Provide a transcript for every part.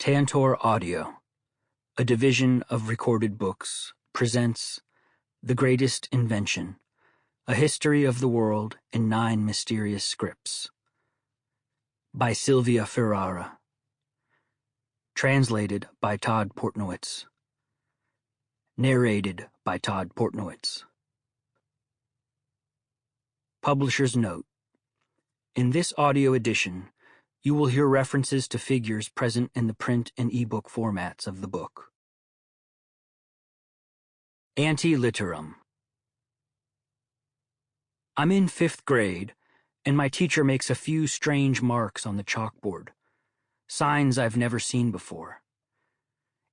Tantor Audio, a division of Recorded Books, presents The Greatest Invention, A History of the World in 9 Mysterious Scripts, by Silvia Ferrara. Translated by Todd Portnowitz. Narrated by Todd Portnowitz. Publisher's Note: in this audio edition, you will hear references to figures present in the print and ebook formats of the book. Ante Litteram. I'm in 5th grade, and my teacher makes a few strange marks on the chalkboard, signs I've never seen before.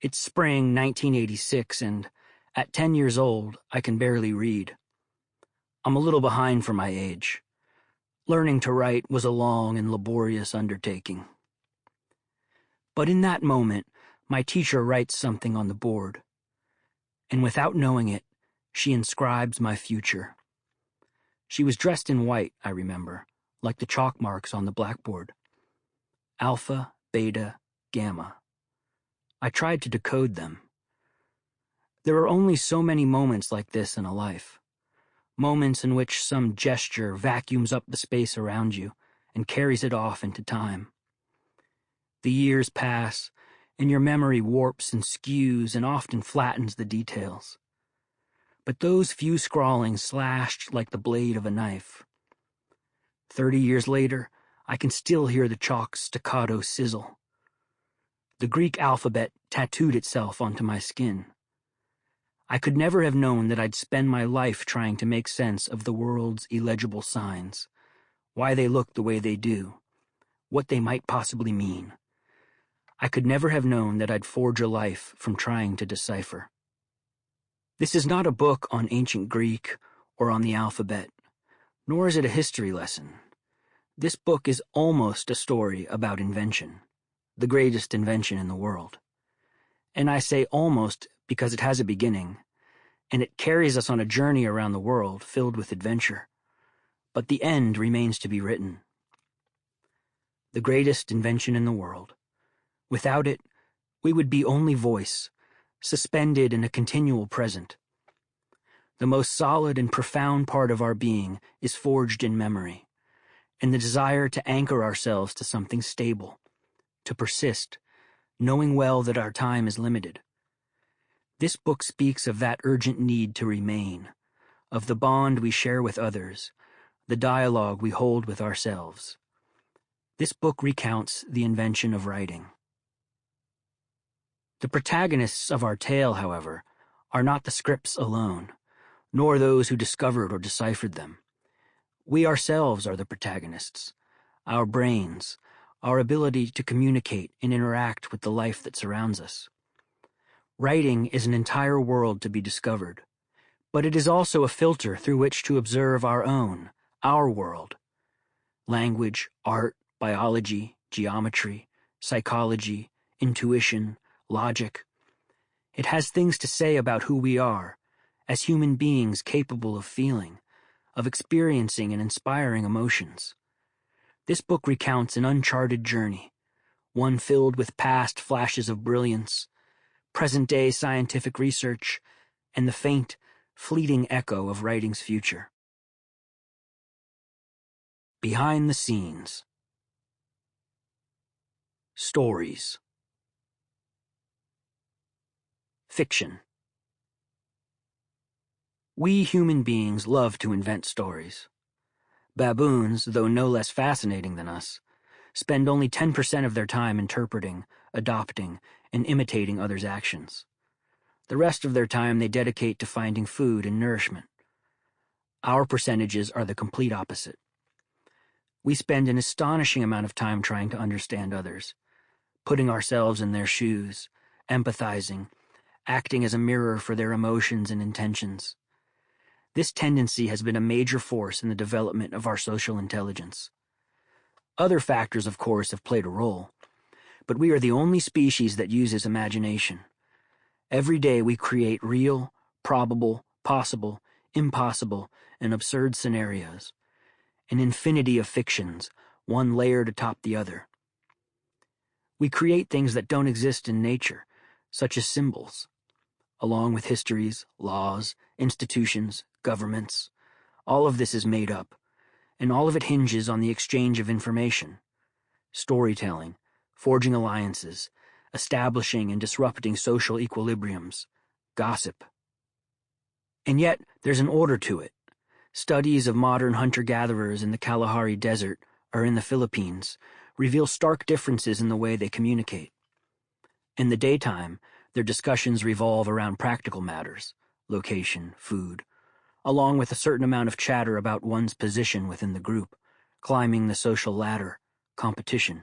It's spring 1986, and at 10 years old, I can barely read. I'm a little behind for my age. Learning to write was a long and laborious undertaking. But in that moment, my teacher writes something on the board, and without knowing it, she inscribes my future. She was dressed in white, I remember, like the chalk marks on the blackboard. Alpha, beta, gamma. I tried to decode them. There are only so many moments like this in a life. Moments in which some gesture vacuums up the space around you and carries it off into time. The years pass, and your memory warps and skews and often flattens the details. But those few scrawlings slashed like the blade of a knife. 30 years later, I can still hear the chalk's staccato sizzle. The Greek alphabet tattooed itself onto my skin. I could never have known that I'd spend my life trying to make sense of the world's illegible signs, why they look the way they do, what they might possibly mean. I could never have known that I'd forge a life from trying to decipher. This is not a book on ancient Greek or on the alphabet, nor is it a history lesson. This book is almost a story about invention, the greatest invention in the world. And I say almost because it has a beginning, and it carries us on a journey around the world filled with adventure. But the end remains to be written. The greatest invention in the world. Without it, we would be only voice, suspended in a continual present. The most solid and profound part of our being is forged in memory, and the desire to anchor ourselves to something stable, to persist, knowing well that our time is limited. This book speaks of that urgent need to remain, of the bond we share with others, the dialogue we hold with ourselves. This book recounts the invention of writing. The protagonists of our tale, however, are not the scripts alone, nor those who discovered or deciphered them. We ourselves are the protagonists, our brains, our ability to communicate and interact with the life that surrounds us. Writing is an entire world to be discovered, but it is also a filter through which to observe our world. Language, art, biology, geometry, psychology, intuition, logic. It has things to say about who we are, as human beings capable of feeling, of experiencing and inspiring emotions. This book recounts an uncharted journey, one filled with past flashes of brilliance, present-day scientific research, and the faint, fleeting echo of writing's future. Behind the scenes. Stories. Fiction. We human beings love to invent stories. Baboons, though no less fascinating than us, spend only 10% of their time interpreting, adopting, and imitating others' actions. The rest of their time they dedicate to finding food and nourishment. Our percentages are the complete opposite. We spend an astonishing amount of time trying to understand others, putting ourselves in their shoes, empathizing, acting as a mirror for their emotions and intentions. This tendency has been a major force in the development of our social intelligence. Other factors, of course, have played a role, but we are the only species that uses imagination. Every day we create real, probable, possible, impossible, and absurd scenarios, an infinity of fictions, one layered atop the other. We create things that don't exist in nature, such as symbols, along with histories, laws, institutions, governments. All of this is made up, and all of it hinges on the exchange of information, storytelling, forging alliances, establishing and disrupting social equilibriums, gossip. And yet, there's an order to it. Studies of modern hunter-gatherers in the Kalahari Desert or in the Philippines reveal stark differences in the way they communicate. In the daytime, their discussions revolve around practical matters, location, food, along with a certain amount of chatter about one's position within the group, climbing the social ladder, competition.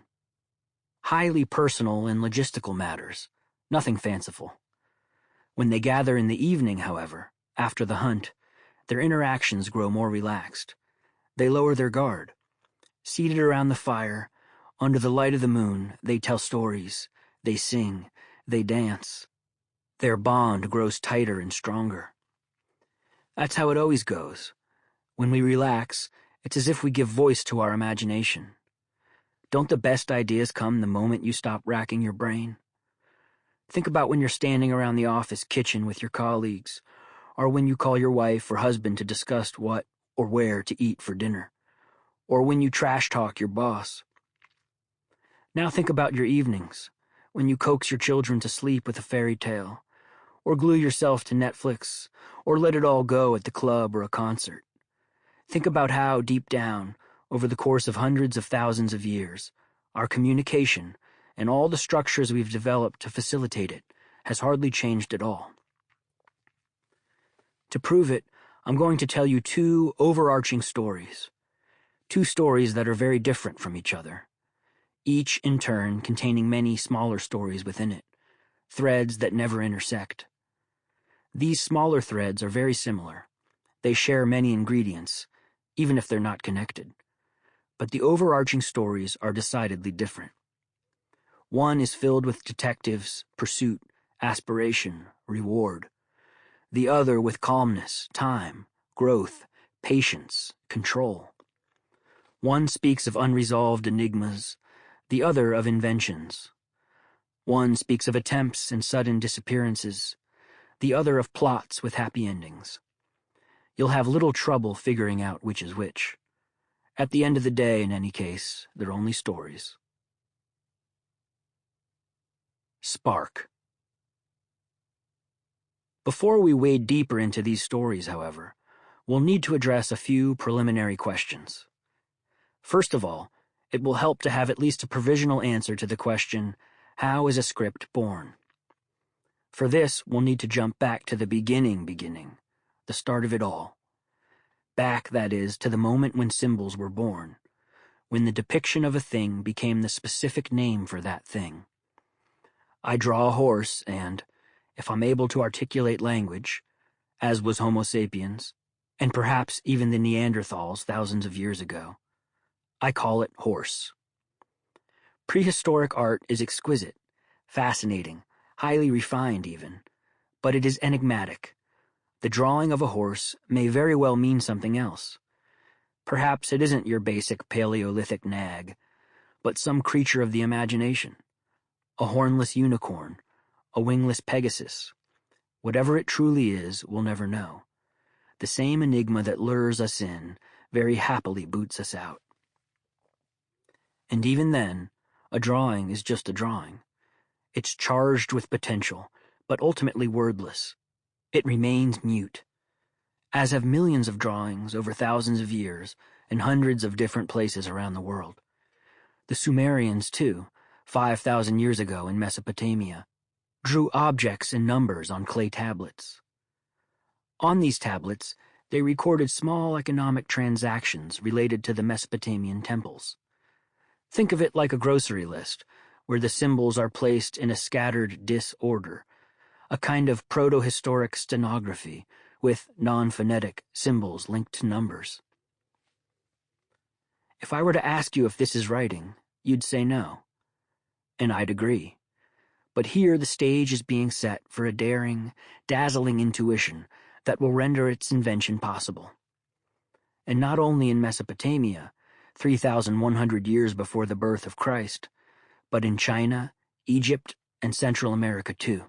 Highly personal and logistical matters, nothing fanciful. When they gather in the evening, however, after the hunt, their interactions grow more relaxed. They lower their guard. Seated around the fire, under the light of the moon, they tell stories, they sing, they dance. Their bond grows tighter and stronger. That's how it always goes. When we relax, it's as if we give voice to our imagination. Don't the best ideas come the moment you stop racking your brain? Think about when you're standing around the office kitchen with your colleagues, or when you call your wife or husband to discuss what or where to eat for dinner, or when you trash talk your boss. Now think about your evenings, when you coax your children to sleep with a fairy tale, or glue yourself to Netflix, or let it all go at the club or a concert. Think about how, deep down, over the course of hundreds of thousands of years, our communication and all the structures we've developed to facilitate it has hardly changed at all. To prove it, I'm going to tell you two overarching stories. Two stories that are very different from each other, each in turn containing many smaller stories within it, threads that never intersect. These smaller threads are very similar. They share many ingredients, even if they're not connected. But the overarching stories are decidedly different. One is filled with detectives, pursuit, aspiration, reward. The other with calmness, time, growth, patience, control. One speaks of unresolved enigmas, the other of inventions. One speaks of attempts and sudden disappearances, the other of plots with happy endings. You'll have little trouble figuring out which is which. At the end of the day, in any case, they're only stories. Spark. Before we wade deeper into these stories, however, we'll need to address a few preliminary questions. First of all, it will help to have at least a provisional answer to the question, how is a script born? For this, we'll need to jump back to the beginning, the start of it all. Back, that is, to the moment when symbols were born, when the depiction of a thing became the specific name for that thing. I draw a horse and, if I'm able to articulate language, as was Homo sapiens, and perhaps even the Neanderthals thousands of years ago, I call it horse. Prehistoric art is exquisite, fascinating, highly refined even, but it is enigmatic. The drawing of a horse may very well mean something else. Perhaps it isn't your basic Paleolithic nag, but some creature of the imagination, a hornless unicorn, a wingless Pegasus. Whatever it truly is, we'll never know. The same enigma that lures us in very happily boots us out. And even then, a drawing is just a drawing. It's charged with potential, but ultimately wordless. It remains mute, as have millions of drawings over thousands of years in hundreds of different places around the world. The Sumerians, too, 5,000 years ago in Mesopotamia, drew objects and numbers on clay tablets. On these tablets, they recorded small economic transactions related to the Mesopotamian temples. Think of it like a grocery list, where the symbols are placed in a scattered disorder, a kind of proto-historic stenography with non-phonetic symbols linked to numbers. If I were to ask you if this is writing, you'd say no. And I'd agree. But here the stage is being set for a daring, dazzling intuition that will render its invention possible. And not only in Mesopotamia, 3,100 years before the birth of Christ, but in China, Egypt, and Central America too.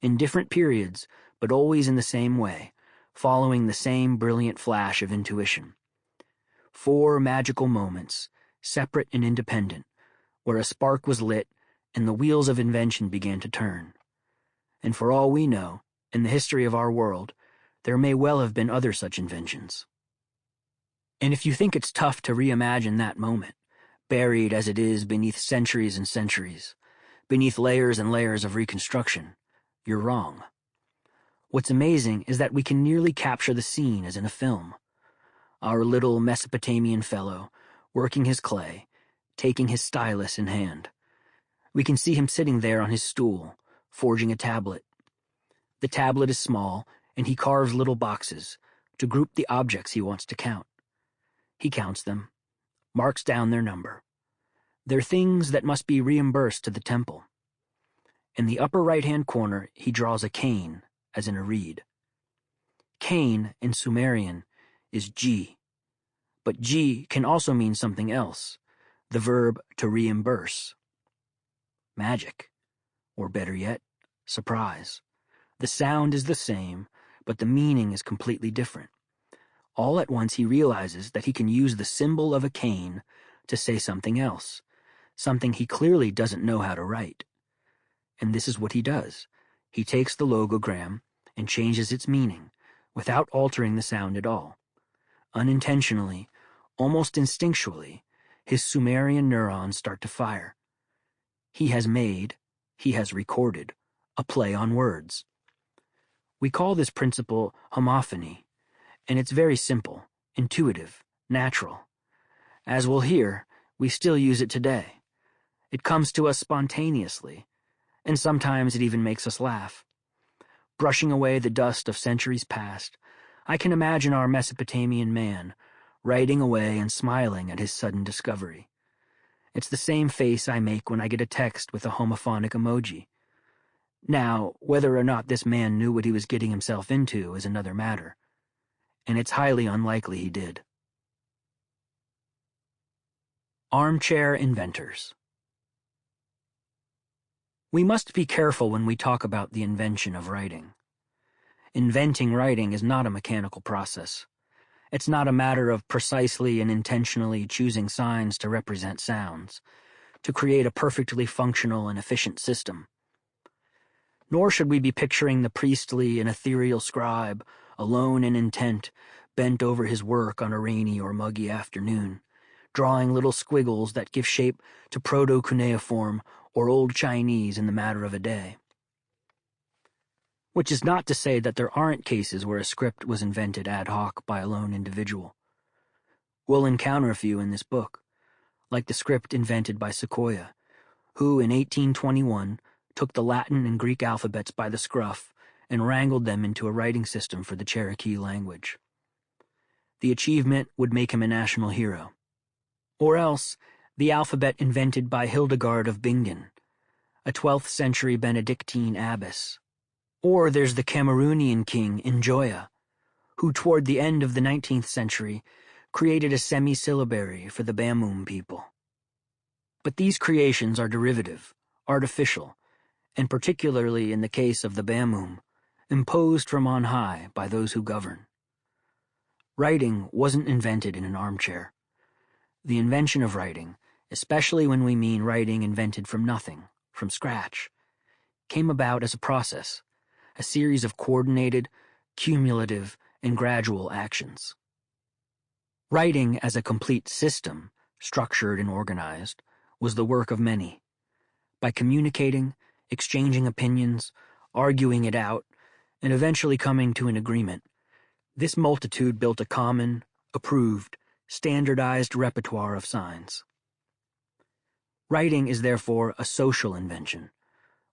In different periods, but always in the same way, following the same brilliant flash of intuition. 4 magical moments, separate and independent, where a spark was lit and the wheels of invention began to turn. And for all we know, in the history of our world, there may well have been other such inventions. And if you think it's tough to reimagine that moment, buried as it is beneath centuries and centuries, beneath layers and layers of reconstruction, you're wrong. What's amazing is that we can nearly capture the scene as in a film. Our little Mesopotamian fellow, working his clay, taking his stylus in hand. We can see him sitting there on his stool, forging a tablet. The tablet is small, and he carves little boxes to group the objects he wants to count. He counts them, marks down their number. They're things that must be reimbursed to the temple. In the upper right-hand corner, he draws a cane, as in a reed. Cane, in Sumerian, is G. But G can also mean something else, the verb to reimburse. Magic, or better yet, surprise. The sound is the same, but the meaning is completely different. All at once he realizes that he can use the symbol of a cane to say something else, something he clearly doesn't know how to write. And this is what he does. He takes the logogram and changes its meaning, without altering the sound at all. Unintentionally, almost instinctually, his Sumerian neurons start to fire. He has recorded, a play on words. We call this principle homophony, and it's very simple, intuitive, natural. As we'll hear, we still use it today. It comes to us spontaneously, and sometimes it even makes us laugh. Brushing away the dust of centuries past, I can imagine our Mesopotamian man, writing away and smiling at his sudden discovery. It's the same face I make when I get a text with a homophonic emoji. Now, whether or not this man knew what he was getting himself into is another matter, and it's highly unlikely he did. Armchair inventors. We must be careful when we talk about the invention of writing. Inventing writing is not a mechanical process. It's not a matter of precisely and intentionally choosing signs to represent sounds, to create a perfectly functional and efficient system. Nor should we be picturing the priestly and ethereal scribe, alone and intent, bent over his work on a rainy or muggy afternoon, drawing little squiggles that give shape to proto-cuneiform or Old Chinese in the matter of a day. Which is not to say that there aren't cases where a script was invented ad hoc by a lone individual. We'll encounter a few in this book, like the script invented by Sequoyah, who in 1821 took the Latin and Greek alphabets by the scruff and wrangled them into a writing system for the Cherokee language. The achievement would make him a national hero. Or else, the alphabet invented by Hildegard of Bingen, a 12th century Benedictine abbess. Or there's the Cameroonian king Njoya, who toward the end of the 19th century created a semi-syllabary for the Bamum people. But these creations are derivative, artificial, and particularly in the case of the Bamum, imposed from on high by those who govern. Writing wasn't invented in an armchair. The invention of writing, especially when we mean writing invented from nothing, from scratch, came about as a process, a series of coordinated, cumulative, and gradual actions. Writing as a complete system, structured and organized, was the work of many. By communicating, exchanging opinions, arguing it out, and eventually coming to an agreement, this multitude built a common, approved, standardized repertoire of signs. Writing is therefore a social invention,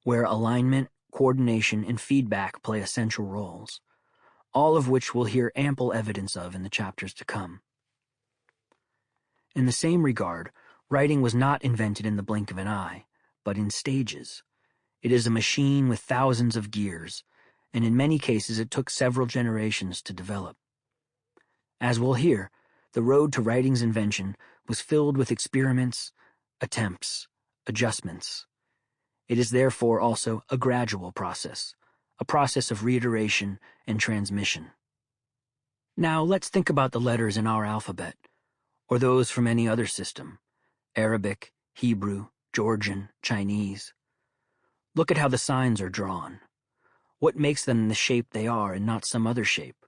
where alignment, coordination, and feedback play essential roles, all of which we'll hear ample evidence of in the chapters to come. In the same regard, writing was not invented in the blink of an eye, but in stages. It is a machine with thousands of gears, and in many cases it took several generations to develop. As we'll hear, the road to writing's invention was filled with experiments, attempts, adjustments. It is therefore also a gradual process, a process of reiteration and transmission. Now let's think about the letters in our alphabet, or those from any other system, Arabic, Hebrew, Georgian, Chinese. Look at how the signs are drawn. What makes them the shape they are and not some other shape?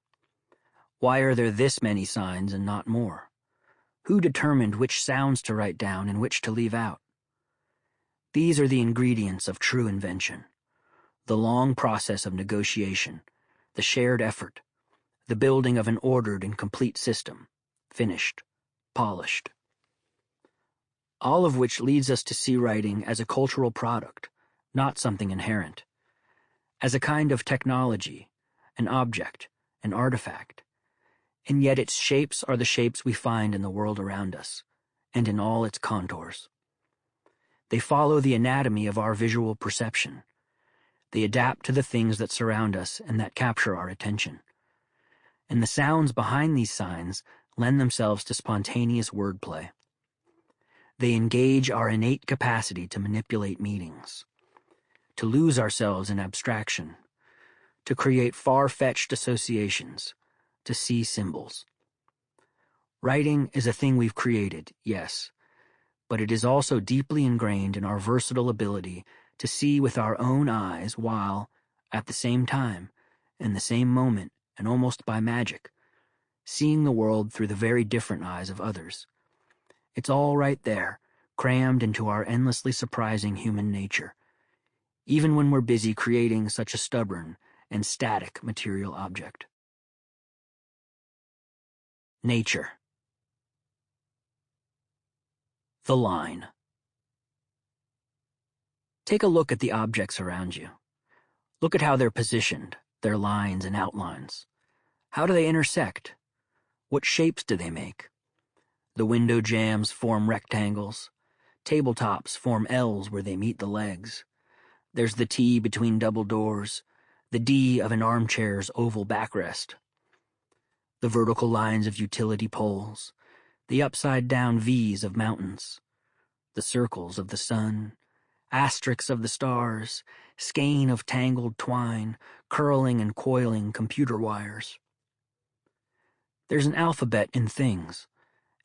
Why are there this many signs and not more? Who determined which sounds to write down and which to leave out? These are the ingredients of true invention, the long process of negotiation, the shared effort, the building of an ordered and complete system, finished, polished. All of which leads us to see writing as a cultural product, not something inherent, as a kind of technology, an object, an artifact, and yet its shapes are the shapes we find in the world around us, and in all its contours. They follow the anatomy of our visual perception. They adapt to the things that surround us and that capture our attention. And the sounds behind these signs lend themselves to spontaneous wordplay. They engage our innate capacity to manipulate meanings, to lose ourselves in abstraction, to create far-fetched associations, to see symbols. Writing is a thing we've created, yes, but it is also deeply ingrained in our versatile ability to see with our own eyes while, at the same time, in the same moment, and almost by magic, seeing the world through the very different eyes of others. It's all right there, crammed into our endlessly surprising human nature, even when we're busy creating such a stubborn and static material object. Nature. The line. Take a look at the objects around you. Look at how they're positioned, their lines and outlines. How do they intersect? What shapes do they make? The window jambs form rectangles. Tabletops form L's where they meet the legs. There's the T between double doors, the D of an armchair's oval backrest. The vertical lines of utility poles, the upside-down V's of mountains, the circles of the sun, asterisks of the stars, skein of tangled twine, curling and coiling computer wires. There's an alphabet in things,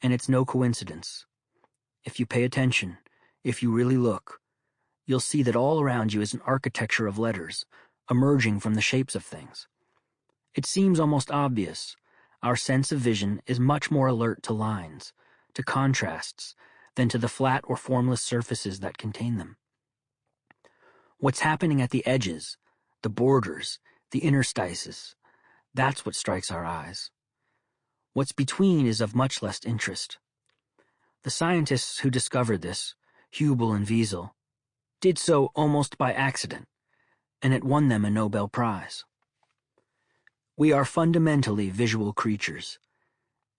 and it's no coincidence. If you pay attention, if you really look, you'll see that all around you is an architecture of letters, emerging from the shapes of things. It seems almost obvious. Our sense of vision is much more alert to lines, to contrasts, than to the flat or formless surfaces that contain them. What's happening at the edges, the borders, the interstices, that's what strikes our eyes. What's between is of much less interest. The scientists who discovered this, Hubel and Wiesel, did so almost by accident, and it won them a Nobel Prize. We are fundamentally visual creatures,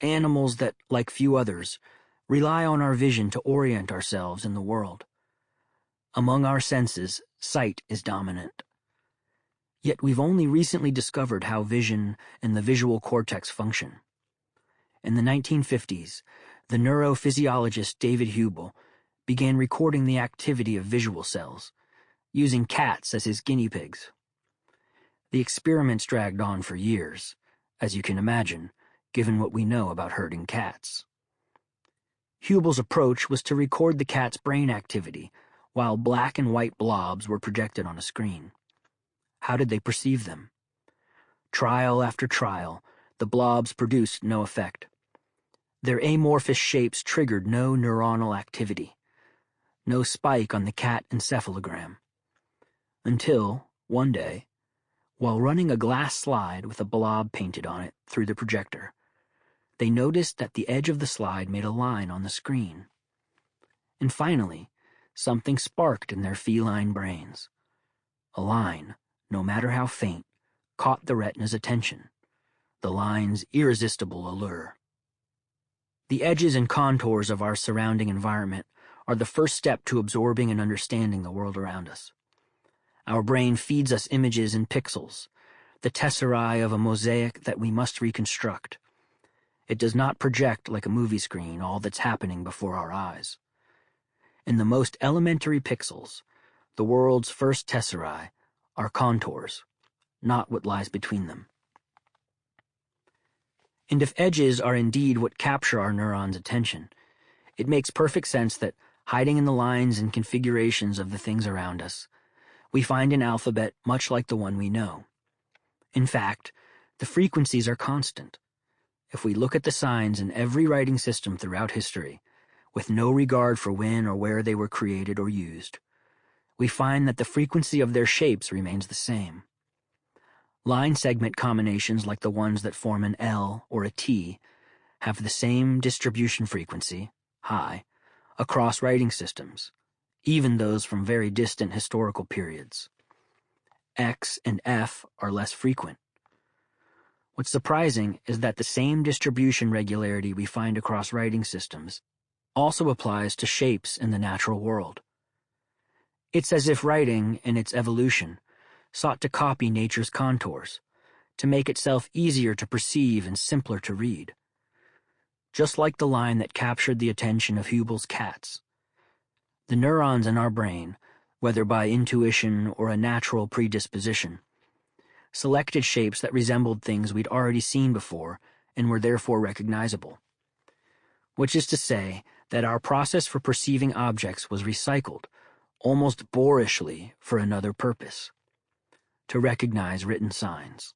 animals that, like few others, rely on our vision to orient ourselves in the world. Among our senses, sight is dominant. Yet we've only recently discovered how vision and the visual cortex function. In the 1950s, the neurophysiologist David Hubel began recording the activity of visual cells, using cats as his guinea pigs. The experiments dragged on for years, as you can imagine, given what we know about herding cats. Hubel's approach was to record the cat's brain activity while black and white blobs were projected on a screen. How did they perceive them? Trial after trial, the blobs produced no effect. Their amorphous shapes triggered no neuronal activity, no spike on the cat encephalogram. Until, one day, while running a glass slide with a blob painted on it through the projector, they noticed that the edge of the slide made a line on the screen. And finally, something sparked in their feline brains. A line, no matter how faint, caught the retina's attention, the line's irresistible allure. The edges and contours of our surrounding environment are the first step to absorbing and understanding the world around us. Our brain feeds us images in pixels, the tesserae of a mosaic that we must reconstruct. It does not project like a movie screen all that's happening before our eyes. In the most elementary pixels, the world's first tesserae, are contours, not what lies between them. And if edges are indeed what capture our neurons' attention, it makes perfect sense that, hiding in the lines and configurations of the things around us, we find an alphabet much like the one we know. In fact, the frequencies are constant. If we look at the signs in every writing system throughout history, with no regard for when or where they were created or used, we find that the frequency of their shapes remains the same. Line segment combinations like the ones that form an L or a T have the same distribution frequency, high, across writing systems, even those from very distant historical periods. X and F are less frequent. What's surprising is that the same distribution regularity we find across writing systems also applies to shapes in the natural world. It's as if writing, in its evolution, sought to copy nature's contours, to make itself easier to perceive and simpler to read. Just like the line that captured the attention of Hubel's cats. The neurons in our brain, whether by intuition or a natural predisposition, selected shapes that resembled things we'd already seen before and were therefore recognizable. Which is to say that our process for perceiving objects was recycled, almost boorishly, for another purpose: to recognize written signs.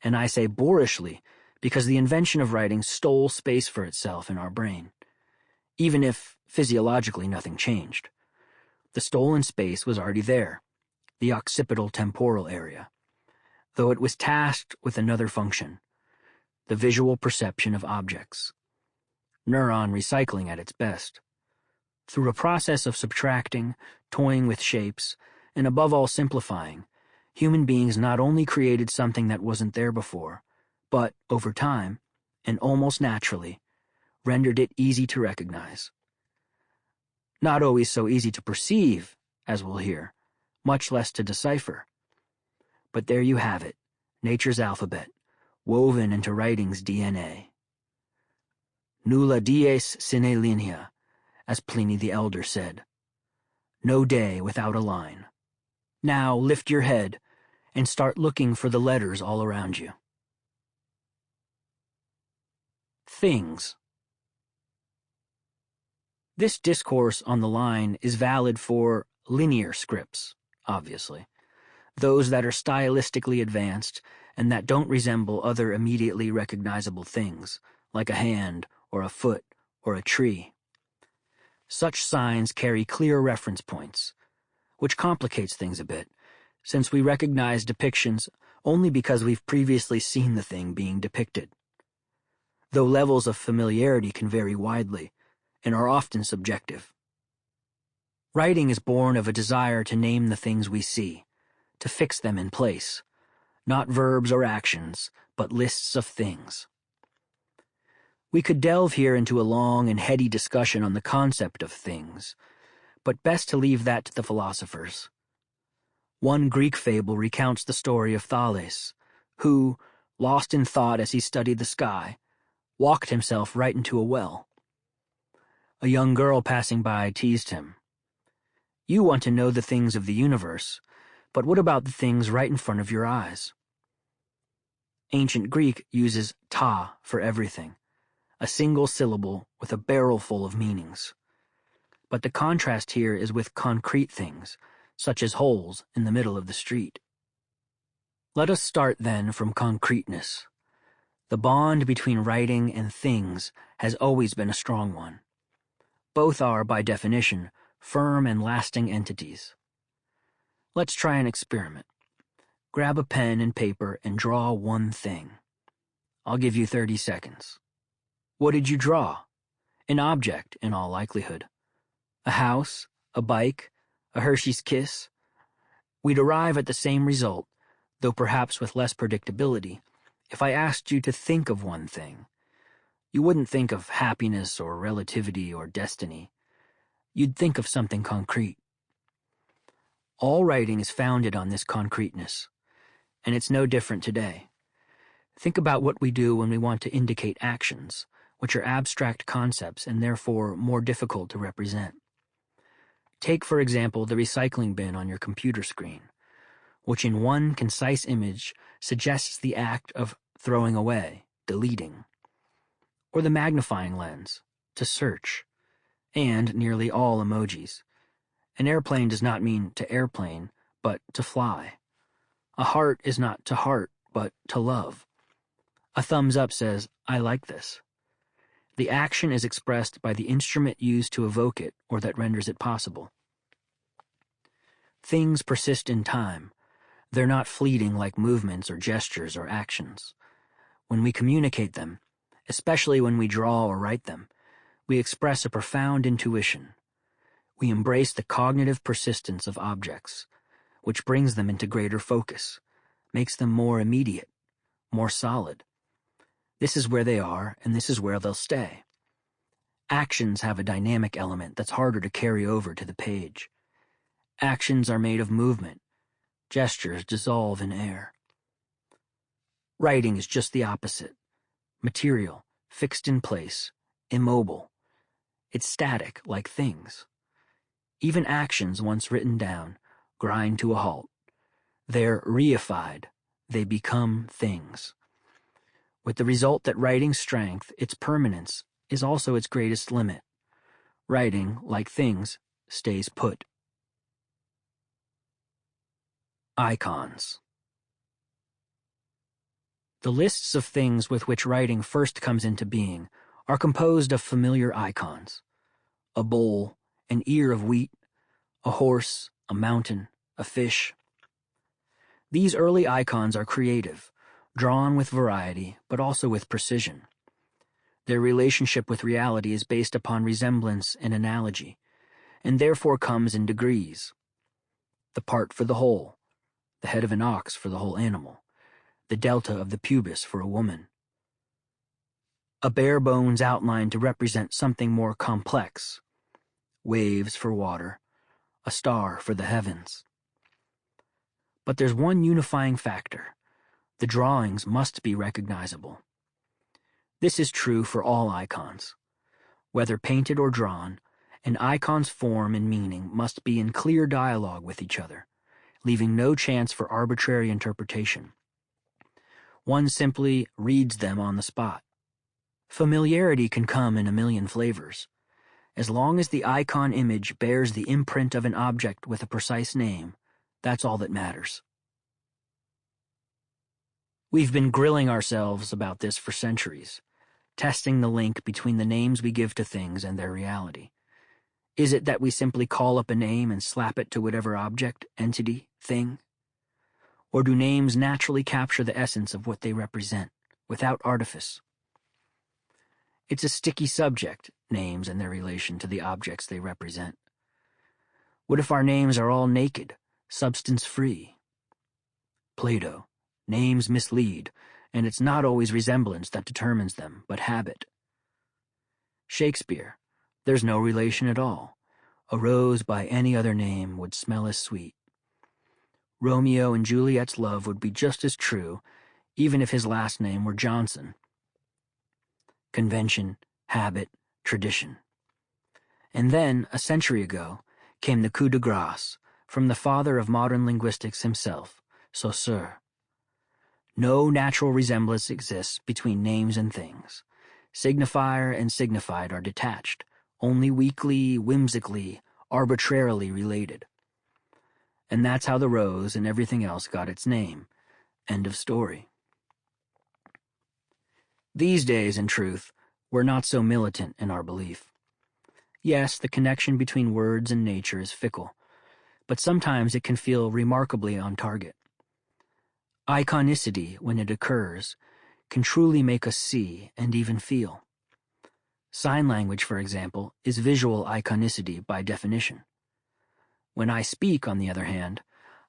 And I say boorishly because the invention of writing stole space for itself in our brain, even if, physiologically, nothing changed. The stolen space was already there, the occipital temporal area, though it was tasked with another function, the visual perception of objects. Neuron recycling at its best. Through a process of subtracting, toying with shapes, and above all simplifying, human beings not only created something that wasn't there before, but, over time, and almost naturally, rendered it easy to recognize. Not always so easy to perceive, as we'll hear, much less to decipher. But there you have it, nature's alphabet, woven into writing's DNA. Nulla dies sine linea, as Pliny the Elder said. No day without a line. Now lift your head and start looking for the letters all around you. Things. This discourse on the line is valid for linear scripts, obviously, those that are stylistically advanced and that don't resemble other immediately recognizable things, like a hand or a foot or a tree. Such signs carry clear reference points, which complicates things a bit, since we recognize depictions only because we've previously seen the thing being depicted. Though levels of familiarity can vary widely, and are often subjective. Writing is born of a desire to name the things we see, to fix them in place, not verbs or actions, but lists of things. We could delve here into a long and heady discussion on the concept of things, but best to leave that to the philosophers. One Greek fable recounts the story of Thales, who, lost in thought as he studied the sky, walked himself right into a well. A young girl passing by teased him. You want to know the things of the universe, but what about the things right in front of your eyes? Ancient Greek uses ta for everything, a single syllable with a barrel full of meanings. But the contrast here is with concrete things, such as holes in the middle of the street. Let us start then from concreteness. The bond between writing and things has always been a strong one. Both are, by definition, firm and lasting entities. Let's try an experiment. Grab a pen and paper and draw one thing. I'll give you 30 seconds. What did you draw? An object, in all likelihood. A house, a bike, a Hershey's Kiss. We'd arrive at the same result, though perhaps with less predictability, if I asked you to think of one thing. You wouldn't think of happiness or relativity or destiny. You'd think of something concrete. All writing is founded on this concreteness, and it's no different today. Think about what we do when we want to indicate actions, which are abstract concepts and therefore more difficult to represent. Take, for example, the recycling bin on your computer screen, which in one concise image suggests the act of throwing away, deleting, or the magnifying lens, to search, and nearly all emojis. An airplane does not mean to airplane, but to fly. A heart is not to heart, but to love. A thumbs up says, I like this. The action is expressed by the instrument used to evoke it or that renders it possible. Things persist in time. They're not fleeting like movements or gestures or actions. When we communicate them, especially when we draw or write them, we express a profound intuition. We embrace the cognitive persistence of objects, which brings them into greater focus, makes them more immediate, more solid. This is where they are, and this is where they'll stay. Actions have a dynamic element that's harder to carry over to the page. Actions are made of movement. Gestures dissolve in air. Writing is just the opposite. Material, fixed in place, immobile. It's static, like things. Even actions once written down grind to a halt. They're reified. They become things. With the result that writing's strength, its permanence, is also its greatest limit. Writing, like things, stays put. Icons. The lists of things with which writing first comes into being are composed of familiar icons. A bowl, an ear of wheat, a horse, a mountain, a fish. These early icons are creative, drawn with variety, but also with precision. Their relationship with reality is based upon resemblance and analogy, and therefore comes in degrees. The part for the whole, the head of an ox for the whole animal, the delta of the pubis for a woman. A bare bones outline to represent something more complex, waves for water, a star for the heavens. But there's one unifying factor. The drawings must be recognizable. This is true for all icons. Whether painted or drawn, an icon's form and meaning must be in clear dialogue with each other, leaving no chance for arbitrary interpretation. One simply reads them on the spot. Familiarity can come in a million flavors. As long as the icon image bears the imprint of an object with a precise name, that's all that matters. We've been grilling ourselves about this for centuries, testing the link between the names we give to things and their reality. Is it that we simply call up a name and slap it to whatever object, entity, thing? Or do names naturally capture the essence of what they represent, without artifice? It's a sticky subject, names and their relation to the objects they represent. What if our names are all naked, substance-free? Plato. Names mislead, and it's not always resemblance that determines them, but habit. Shakespeare. There's no relation at all. A rose by any other name would smell as sweet. Romeo and Juliet's love would be just as true, even if his last name were Johnson. Convention, habit, tradition. And then, a century ago, came the coup de grace from the father of modern linguistics himself, Saussure. No natural resemblance exists between names and things. Signifier and signified are detached, only weakly, whimsically, arbitrarily related. And that's how the rose and everything else got its name. End of story. These days, in truth, we're not so militant in our belief. Yes, the connection between words and nature is fickle, but sometimes it can feel remarkably on target. Iconicity, when it occurs, can truly make us see and even feel. Sign language, for example, is visual iconicity by definition. When I speak, on the other hand,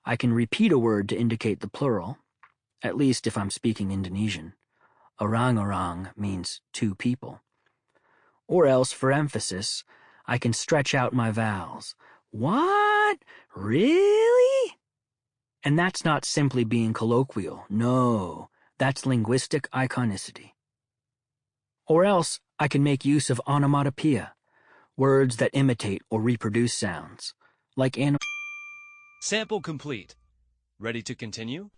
I can repeat a word to indicate the plural, at least if I'm speaking Indonesian. Orang-orang means two people. Or else, for emphasis, I can stretch out my vowels. What? Really? And that's not simply being colloquial. No, that's linguistic iconicity. Or else, I can make use of onomatopoeia, words that imitate or reproduce sounds, like animals. Sample complete. Ready to continue?